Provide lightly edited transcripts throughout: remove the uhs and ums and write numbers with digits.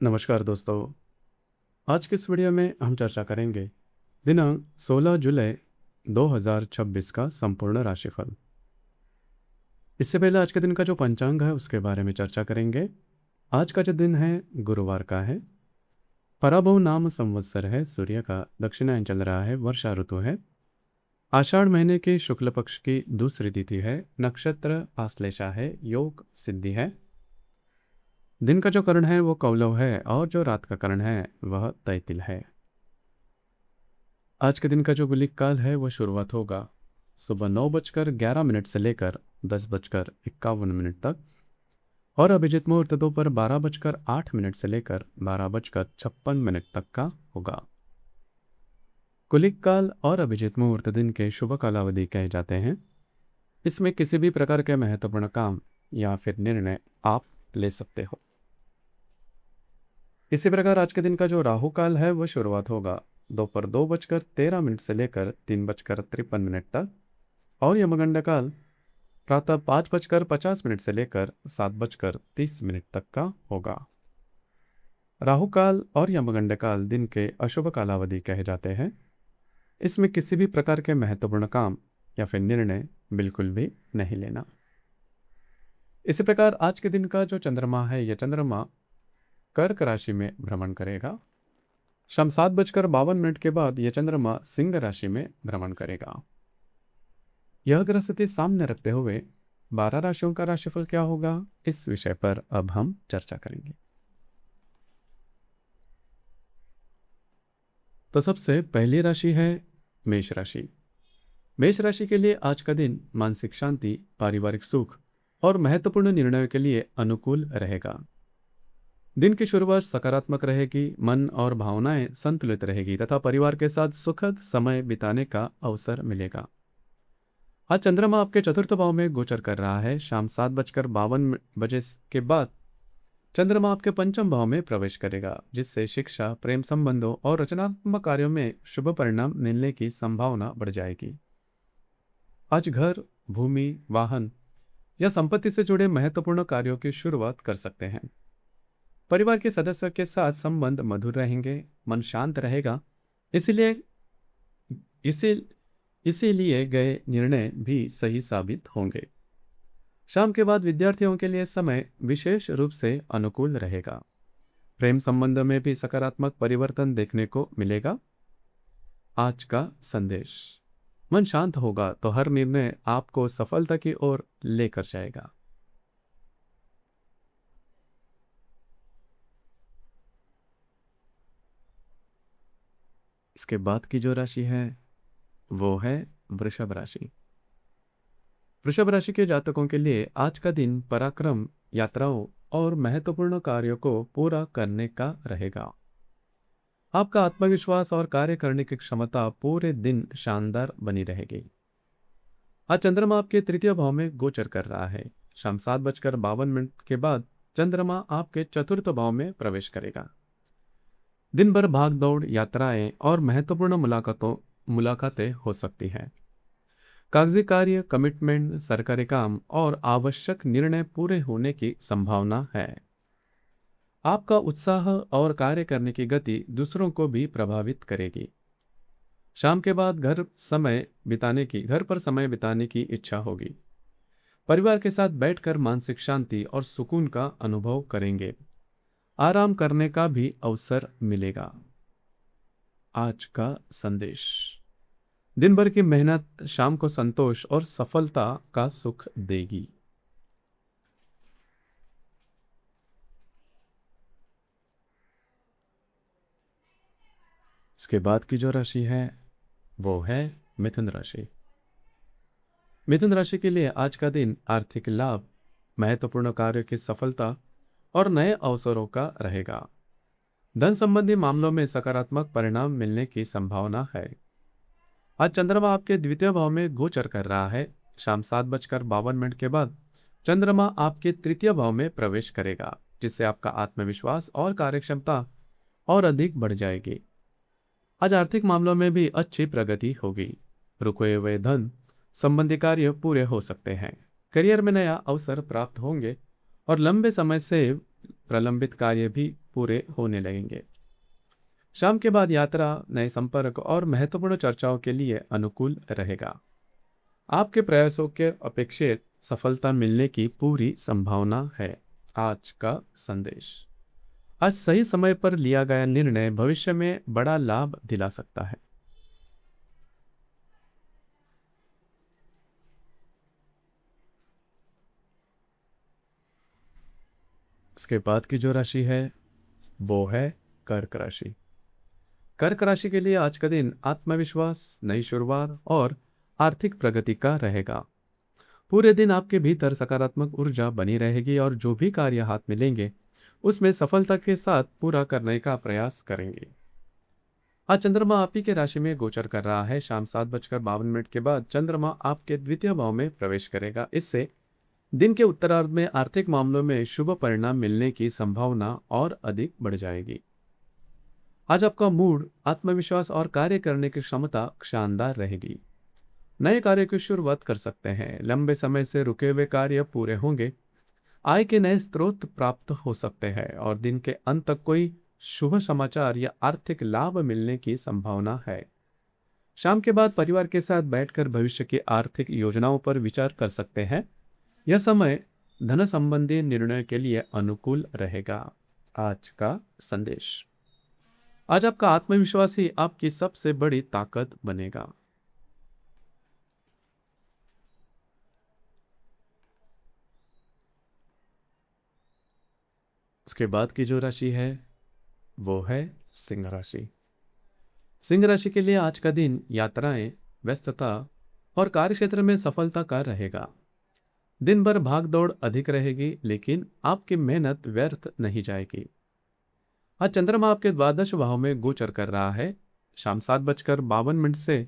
नमस्कार दोस्तों। आज की इस वीडियो में हम चर्चा करेंगे दिनांक 16 जुलाई 2026 का संपूर्ण राशिफल। इससे पहले आज के दिन का जो पंचांग है उसके बारे में चर्चा करेंगे। आज का जो दिन है गुरुवार का है। पराभव नाम संवत्सर है, सूर्य का दक्षिणायन चल रहा है, वर्षा ऋतु है। आषाढ़ महीने की शुक्ल पक्ष की दूसरी तिथि है, नक्षत्र आश्लेषा है, योग सिद्धि है। दिन का जो करण है वो कौलव है और जो रात का करण है वह तैतिल है। आज के दिन का जो गुलिक काल है वो शुरुआत होगा सुबह 9:11 से लेकर 10:51 तक, और अभिजित मुहूर्त दोपहर 12:08 से लेकर 12:56 तक का होगा। गुलिक काल और अभिजित मुहूर्त दिन के शुभ कालावधि कहे जाते हैं। इसमें किसी भी प्रकार के महत्वपूर्ण काम या फिर निर्णय आप ले सकते हो। इसी प्रकार आज के दिन का जो राहु काल है वो शुरुआत होगा दोपहर 2:13 से लेकर 3:53 तक, और यमगंड काल प्रातः 5:50 से लेकर 7:30 तक का होगा। राहु काल और यमगंड काल दिन के अशुभ कालावधि कहे जाते हैं। इसमें किसी भी प्रकार के महत्वपूर्ण काम या फिर निर्णय बिल्कुल भी नहीं लेना। इसी प्रकार आज के दिन का जो चंद्रमा है यह चंद्रमा कर्क राशि में भ्रमण करेगा। शाम 7:52 के बाद यह चंद्रमा सिंह राशि में भ्रमण करेगा। यह ग्रह स्थिति सामने रखते हुए 12 राशियों का राशिफल क्या होगा, इस विषय पर अब हम चर्चा करेंगे। तो सबसे पहली राशि है मेष राशि। मेष राशि के लिए आज का दिन मानसिक शांति, पारिवारिक सुख और महत्वपूर्ण निर्णयों के लिए अनुकूल रहेगा। दिन की शुरुआत सकारात्मक रहेगी, मन और भावनाएं संतुलित रहेगी तथा परिवार के साथ सुखद समय बिताने का अवसर मिलेगा। आज चंद्रमा आपके चतुर्थ भाव में गोचर कर रहा है। शाम 7:52 के बाद चंद्रमा आपके पंचम भाव में प्रवेश करेगा, जिससे शिक्षा, प्रेम संबंधों और रचनात्मक कार्यों में शुभ परिणाम मिलने की संभावना बढ़ जाएगी। आज घर, भूमि, वाहन या संपत्ति से जुड़े महत्वपूर्ण कार्यों की शुरुआत कर सकते हैं। परिवार के सदस्यों के साथ संबंध मधुर रहेंगे, मन शांत रहेगा, इसीलिए इसीलिए गए निर्णय भी सही साबित होंगे। शाम के बाद विद्यार्थियों के लिए समय विशेष रूप से अनुकूल रहेगा। प्रेम संबंध में भी सकारात्मक परिवर्तन देखने को मिलेगा। आज का संदेश: मन शांत होगा तो हर निर्णय आपको सफलता की ओर लेकर जाएगा। इसके बाद की जो राशि है वो है वृषभ राशि। वृषभ राशि के जातकों के लिए आज का दिन पराक्रम, यात्राओं और महत्वपूर्ण कार्यों को पूरा करने का रहेगा। आपका आत्मविश्वास और कार्य करने की क्षमता पूरे दिन शानदार बनी रहेगी। आज चंद्रमा आपके तृतीय भाव में गोचर कर रहा है। शाम 7:52 के बाद चंद्रमा आपके चतुर्थ भाव में प्रवेश करेगा। दिन भर भाग दौड़, यात्राएं और महत्वपूर्ण मुलाकातें हो सकती हैं। कागजी कार्य, कमिटमेंट, सरकारी काम और आवश्यक निर्णय पूरे होने की संभावना है। आपका उत्साह और कार्य करने की गति दूसरों को भी प्रभावित करेगी। शाम के बाद घर पर समय बिताने की इच्छा होगी। परिवार के साथ बैठकर मानसिक शांति और सुकून का अनुभव करेंगे। आराम करने का भी अवसर मिलेगा। आज का संदेश: दिन भर की मेहनत शाम को संतोष और सफलता का सुख देगी। इसके बाद की जो राशि है वो है मिथुन राशि। मिथुन राशि के लिए आज का दिन आर्थिक लाभ, महत्वपूर्ण कार्यों की सफलता और नए अवसरों का रहेगा। धन संबंधी मामलों में सकारात्मक परिणाम मिलने की संभावना है। आज चंद्रमा आपके द्वितीय भाव में गोचर कर रहा है। शाम 7:52 के बाद चंद्रमा आपके तृतीय भाव में प्रवेश करेगा, जिससे आपका आत्मविश्वास और कार्यक्षमता और अधिक बढ़ जाएगी। आज आर्थिक मामलों में भी अच्छी प्रगति होगी। रुके हुए धन संबंधी कार्य पूरे हो सकते हैं। करियर में नया अवसर प्राप्त होंगे और लंबे समय से प्रलंबित कार्य भी पूरे होने लगेंगे। शाम के बाद यात्रा नए संपर्क और महत्वपूर्ण चर्चाओं के लिए अनुकूल रहेगा। आपके प्रयासों के अपेक्षित सफलता मिलने की पूरी संभावना है। आज का संदेश। आज सही समय पर लिया गया निर्णय भविष्य में बड़ा लाभ दिला सकता है। इसके बाद की जो राशि है वो है कर्क राशि। कर्क राशि के लिए आज का दिन आत्मविश्वास, नई शुरुआत और आर्थिक प्रगति का रहेगा। पूरे दिन आपके भीतर सकारात्मक ऊर्जा बनी रहेगी और जो भी कार्य हाथ में लेंगे उसमें सफलता के साथ पूरा करने का प्रयास करेंगे। आज चंद्रमा आप ही के राशि में गोचर कर रहा है। शाम 7:52 के बाद चंद्रमा आपके द्वितीय भाव में प्रवेश करेगा। इससे दिन के उत्तरार्ध में आर्थिक मामलों में शुभ परिणाम मिलने की संभावना और अधिक बढ़ जाएगी। आज आपका मूड, आत्मविश्वास और कार्य करने की क्षमता शानदार रहेगी। नए कार्य की शुरुआत कर सकते हैं। लंबे समय से रुके हुए कार्य पूरे होंगे। आय के नए स्रोत प्राप्त हो सकते हैं और दिन के अंत तक कोई शुभ समाचार या आर्थिक लाभ मिलने की संभावना है। शाम के बाद परिवार के साथ बैठकर भविष्य की आर्थिक योजनाओं पर विचार कर सकते हैं। यह समय धन संबंधी निर्णय के लिए अनुकूल रहेगा। आज का संदेश। आज आपका आत्मविश्वास ही आपकी सबसे बड़ी ताकत बनेगा। इसके बाद की जो राशि है वो है सिंह राशि। सिंह राशि के लिए आज का दिन यात्राएं, व्यस्तता और कार्यक्षेत्र में सफलता का रहेगा। दिन भर भाग दौड़ अधिक रहेगी लेकिन आपकी मेहनत व्यर्थ नहीं जाएगी। आज चंद्रमा आपके द्वादश भाव में गोचर कर रहा है। शाम 7:52 से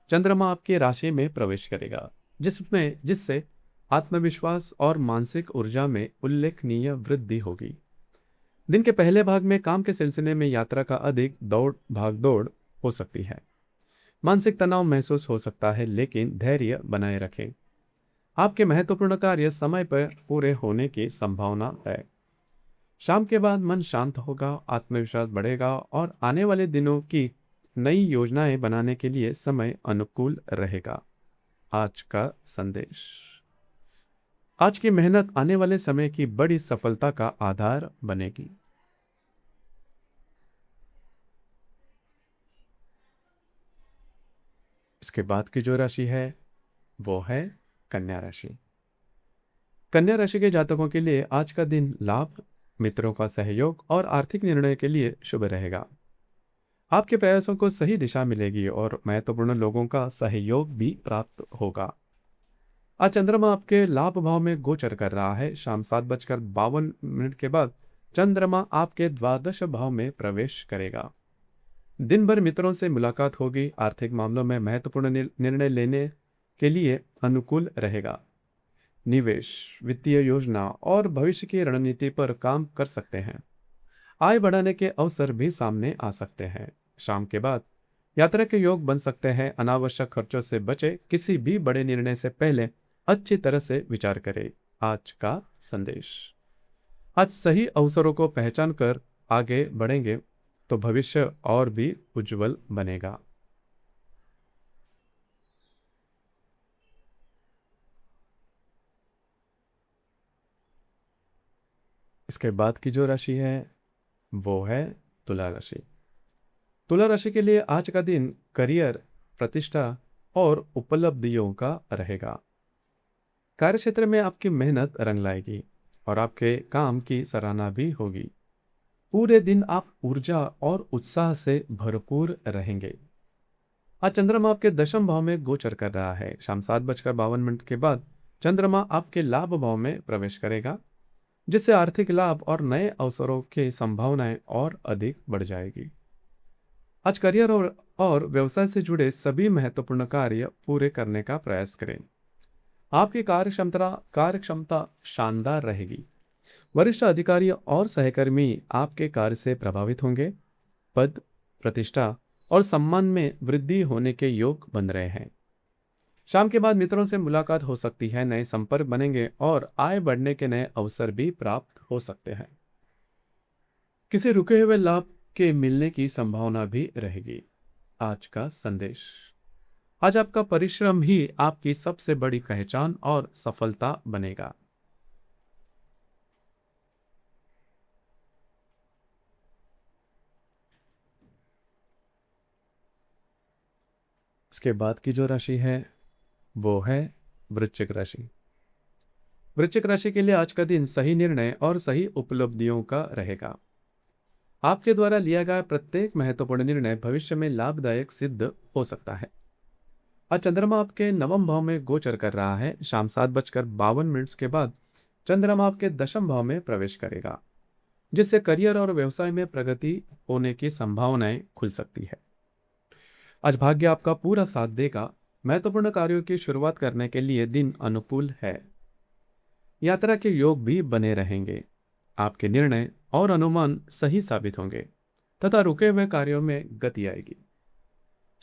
चंद्रमा आपकी राशि में प्रवेश करेगा, जिससे आत्मविश्वास और मानसिक ऊर्जा में उल्लेखनीय वृद्धि होगी। दिन के पहले भाग में काम के सिलसिले में यात्रा का अधिक भाग दौड़ हो सकती है। मानसिक तनाव महसूस हो सकता है लेकिन धैर्य बनाए रखें। आपके महत्वपूर्ण कार्य समय पर पूरे होने की संभावना है। शाम के बाद मन शांत होगा, आत्मविश्वास बढ़ेगा और आने वाले दिनों की नई योजनाएं बनाने के लिए समय अनुकूल रहेगा। आज का संदेश। आज की मेहनत आने वाले समय की बड़ी सफलता का आधार बनेगी। इसके बाद की जो राशि है वो है कन्या राशि। कन्या राशि के जातकों के लिए आज का दिन लाभ, मित्रों का सहयोग और आर्थिक निर्णय के लिए शुभ रहेगा। आपके प्रयासों को सही दिशा मिलेगी और महत्वपूर्ण लोगों का सहयोग भी प्राप्त होगा। आज चंद्रमा आपके लाभ भाव में गोचर कर रहा है। शाम 7:52 के बाद चंद्रमा आपके द्वादश भाव में प्रवेश करेगा। दिन भर मित्रों से मुलाकात होगी। आर्थिक मामलों में महत्वपूर्ण निर्णय लेने के लिए अनुकूल रहेगा। निवेश, वित्तीय योजना और भविष्य की रणनीति पर काम कर सकते हैं। आय बढ़ाने के अवसर भी सामने आ सकते हैं। शाम के बाद यात्रा के योग बन सकते हैं। अनावश्यक खर्चों से बचे। किसी भी बड़े निर्णय से पहले अच्छी तरह से विचार करें। आज का संदेश। आज सही अवसरों को पहचान कर आगे बढ़ेंगे तो भविष्य और भी उज्जवल बनेगा। इसके बाद की जो राशि है वो है तुला राशि। तुला राशि के लिए आज का दिन करियर, प्रतिष्ठा और उपलब्धियों का रहेगा। कार्यक्षेत्र में आपकी मेहनत रंग लाएगी और आपके काम की सराहना भी होगी। पूरे दिन आप ऊर्जा और उत्साह से भरपूर रहेंगे। आज चंद्रमा आपके दशम भाव में गोचर कर रहा है। शाम 7:52 के बाद चंद्रमा आपके लाभ भाव में प्रवेश करेगा, जिससे आर्थिक लाभ और नए अवसरों की संभावनाएं और अधिक बढ़ जाएगी। आज करियर और व्यवसाय से जुड़े सभी महत्वपूर्ण कार्य पूरे करने का प्रयास करें। आपकी कार्यक्षमता शानदार रहेगी। वरिष्ठ अधिकारी और सहकर्मी आपके कार्य से प्रभावित होंगे। पद, प्रतिष्ठा और सम्मान में वृद्धि होने के योग बन रहे हैं। शाम के बाद मित्रों से मुलाकात हो सकती है। नए संपर्क बनेंगे और आय बढ़ने के नए अवसर भी प्राप्त हो सकते हैं। किसी रुके हुए लाभ के मिलने की संभावना भी रहेगी। आज का संदेश। आज आपका परिश्रम ही आपकी सबसे बड़ी पहचान और सफलता बनेगा। इसके बाद की जो राशि है वो है वृश्चिक राशि। वृश्चिक राशि के लिए आज का दिन सही निर्णय और सही उपलब्धियों का रहेगा। आपके द्वारा लिया गया प्रत्येक महत्वपूर्ण निर्णय भविष्य में लाभदायक सिद्ध हो सकता है। आज चंद्रमा आपके नवम भाव में गोचर कर रहा है। शाम 7:52 के बाद चंद्रमा आपके दशम भाव में प्रवेश करेगा, जिससे करियर और व्यवसाय में प्रगति होने की संभावनाएं खुल सकती है। आज भाग्य आपका पूरा साथ देगा। महत्वपूर्ण कार्यों की शुरुआत करने के लिए दिन अनुकूल है। यात्रा के योग भी बने रहेंगे। आपके निर्णय और अनुमान सही साबित होंगे तथा रुके हुए कार्यों में गति आएगी।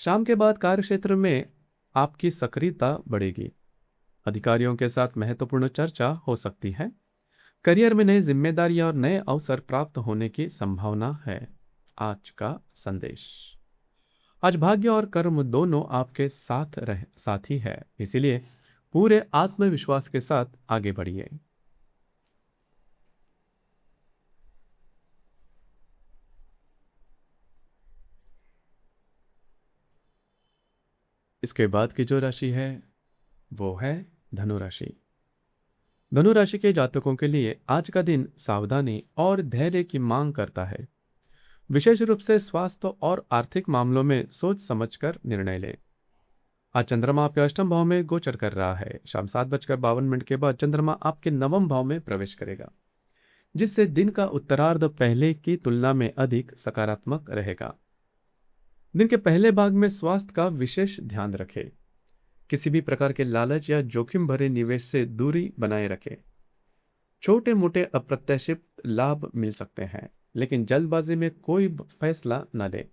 शाम के बाद कार्यक्षेत्र में आपकी सक्रियता बढ़ेगी। अधिकारियों के साथ महत्वपूर्ण चर्चा हो सकती है। करियर में नई जिम्मेदारियां और नए अवसर प्राप्त होने की संभावना है। आज का संदेश। आज भाग्य और कर्म दोनों आपके साथी है, इसीलिए पूरे आत्मविश्वास के साथ आगे बढ़िए। इसके बाद की जो राशि है वो है धनु राशि। धनु राशि के जातकों के लिए आज का दिन सावधानी और धैर्य की मांग करता है। विशेष रूप से स्वास्थ्य और आर्थिक मामलों में सोच समझकर निर्णय लें। आज चंद्रमा आपके अष्टम भाव में गोचर कर रहा है। शाम 7:52 के बाद चंद्रमा आपके नवम भाव में प्रवेश करेगा, जिससे दिन का उत्तरार्ध पहले की तुलना में अधिक सकारात्मक रहेगा। दिन के पहले भाग में स्वास्थ्य का विशेष ध्यान रखें। किसी भी प्रकार के लालच या जोखिम भरे निवेश से दूरी बनाए रखें। छोटे मोटे अप्रत्याशित लाभ मिल सकते हैं, लेकिन जल्दबाजी में कोई फैसला न लें।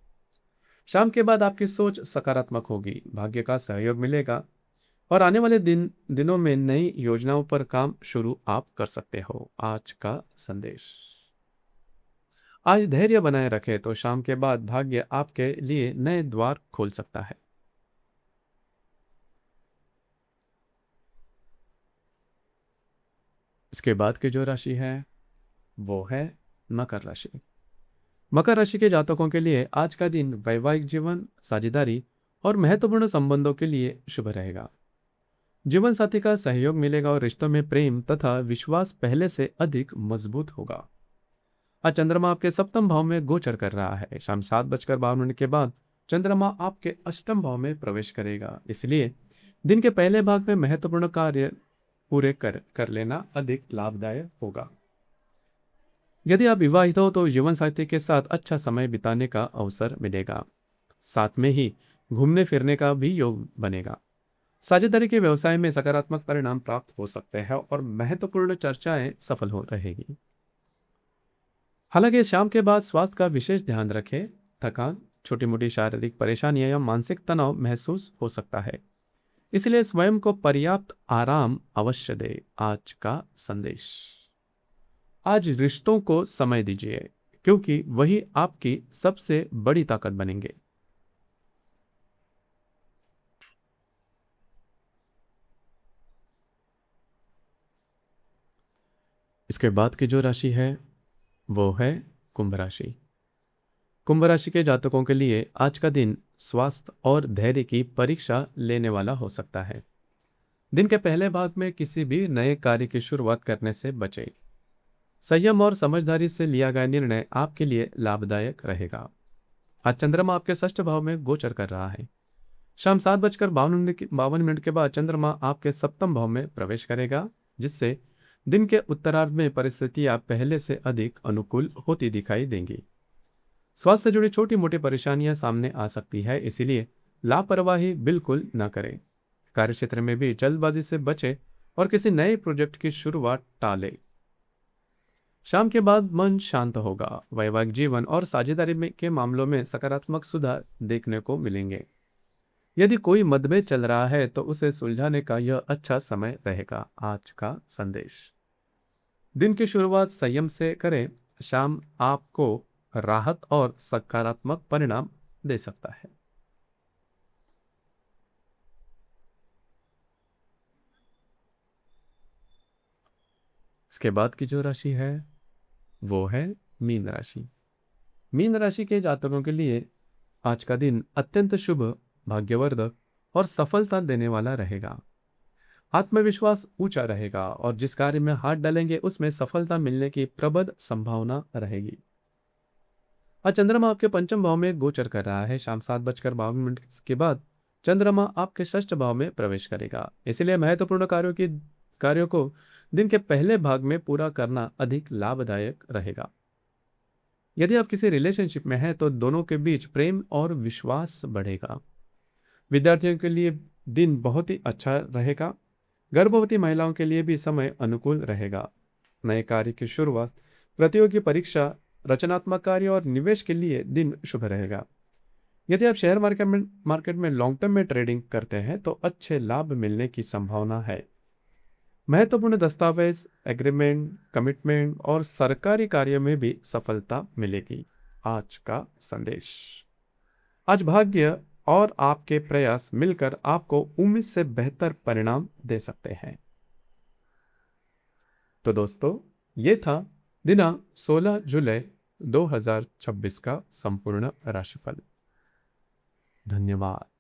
शाम के बाद आपकी सोच सकारात्मक होगी, भाग्य का सहयोग मिलेगा और आने वाले दिनों में नई योजनाओं पर काम शुरू आप कर सकते हो। आज का संदेश। आज धैर्य बनाए रखें तो शाम के बाद भाग्य आपके लिए नए द्वार खोल सकता है। इसके बाद की जो राशि है वो है मकर राशि। मकर राशि के जातकों के लिए आज का दिन वैवाहिक जीवन, साझेदारी और महत्वपूर्ण संबंधों के लिए शुभ रहेगा। जीवन साथी का सहयोग मिलेगा और रिश्तों में प्रेम तथा विश्वास पहले से अधिक मजबूत होगा। आज चंद्रमा आपके सप्तम भाव में गोचर कर रहा है। शाम 7:52 के बाद चंद्रमा आपके अष्टम भाव में प्रवेश करेगा, इसलिए दिन के पहले भाग में महत्वपूर्ण कार्य पूरे कर लेना अधिक लाभदायक होगा। यदि आप विवाहित हो तो जीवन साथी के साथ अच्छा समय बिताने का अवसर मिलेगा। साथ में ही घूमने फिरने का भी योग बनेगा। साझेदारी के व्यवसाय में सकारात्मक परिणाम प्राप्त हो सकते हैं और महत्वपूर्ण चर्चाएं सफल हो रहेगी। हालांकि शाम के बाद स्वास्थ्य का विशेष ध्यान रखें। थकान, छोटी मोटी शारीरिक परेशानियां या मानसिक तनाव महसूस हो सकता है, इसलिए स्वयं को पर्याप्त आराम अवश्य दे। आज का संदेश। आज रिश्तों को समय दीजिए, क्योंकि वही आपकी सबसे बड़ी ताकत बनेंगे। इसके बाद की जो राशि है वो है कुंभ राशि। कुंभ राशि के जातकों के लिए आज का दिन स्वास्थ्य और धैर्य की परीक्षा लेने वाला हो सकता है। दिन के पहले भाग में किसी भी नए कार्य की शुरुआत करने से बचें। संयम और समझदारी से लिया गया निर्णय आपके लिए लाभदायक रहेगा। आज चंद्रमा आपके षष्ठ भाव में गोचर कर रहा है। शाम 7:52 के बाद चंद्रमा आपके सप्तम भाव में प्रवेश करेगा, जिससे दिन के उत्तरार्ध में परिस्थितियां पहले से अधिक अनुकूल होती दिखाई देंगी। स्वास्थ्य से जुड़ी छोटी मोटी परेशानियां सामने आ सकती है, इसीलिए लापरवाही बिल्कुल न करें। कार्यक्षेत्र में भी जल्दबाजी से बचें और किसी नए प्रोजेक्ट की शुरुआत टालें। शाम के बाद मन शांत होगा। वैवाहिक जीवन और साझेदारी के मामलों में सकारात्मक सुधार देखने को मिलेंगे। यदि कोई मतभेद चल रहा है तो उसे सुलझाने का यह अच्छा समय रहेगा। आज का संदेश। दिन की शुरुआत संयम से करें। शाम आपको राहत और सकारात्मक परिणाम दे सकता है। इसके बाद की जो राशि है वो है मीन राशि। मीन राशि के जातकों के लिए आज का दिन अत्यंत शुभ, भाग्यवर्धक और सफलता देने वाला रहेगा। आत्मविश्वास ऊंचा रहेगा और जिस कार्य में हाथ डालेंगे उसमें सफलता मिलने की प्रबल संभावना रहेगी। आज चंद्रमा आपके पंचम भाव में गोचर कर रहा है। शाम 7:52 के बाद चंद्रमा आपके षष्ठ भाव में प्रवेश करेगा। इसलिए महत्वपूर्ण कार्यों को दिन के पहले भाग में पूरा करना अधिक लाभदायक रहेगा। यदि आप किसी रिलेशनशिप में हैं तो दोनों के बीच प्रेम और विश्वास बढ़ेगा। विद्यार्थियों के लिए दिन बहुत ही अच्छा रहेगा। गर्भवती महिलाओं के लिए भी समय अनुकूल रहेगा। नए कार्य की शुरुआत, प्रतियोगी परीक्षा, रचनात्मक कार्य और निवेश के लिए दिन शुभ रहेगा। यदि आप शेयर मार्केट में लॉन्ग टर्म में ट्रेडिंग करते हैं तो अच्छे लाभ मिलने की संभावना है। महत्वपूर्ण दस्तावेज, एग्रीमेंट, कमिटमेंट और सरकारी कार्य में भी सफलता मिलेगी। आज का संदेश, आज भाग्य और आपके प्रयास मिलकर आपको उम्मीद से बेहतर परिणाम दे सकते हैं। तो दोस्तों, ये था दिनांक 16 जुलाई 2026 का संपूर्ण राशिफल। धन्यवाद।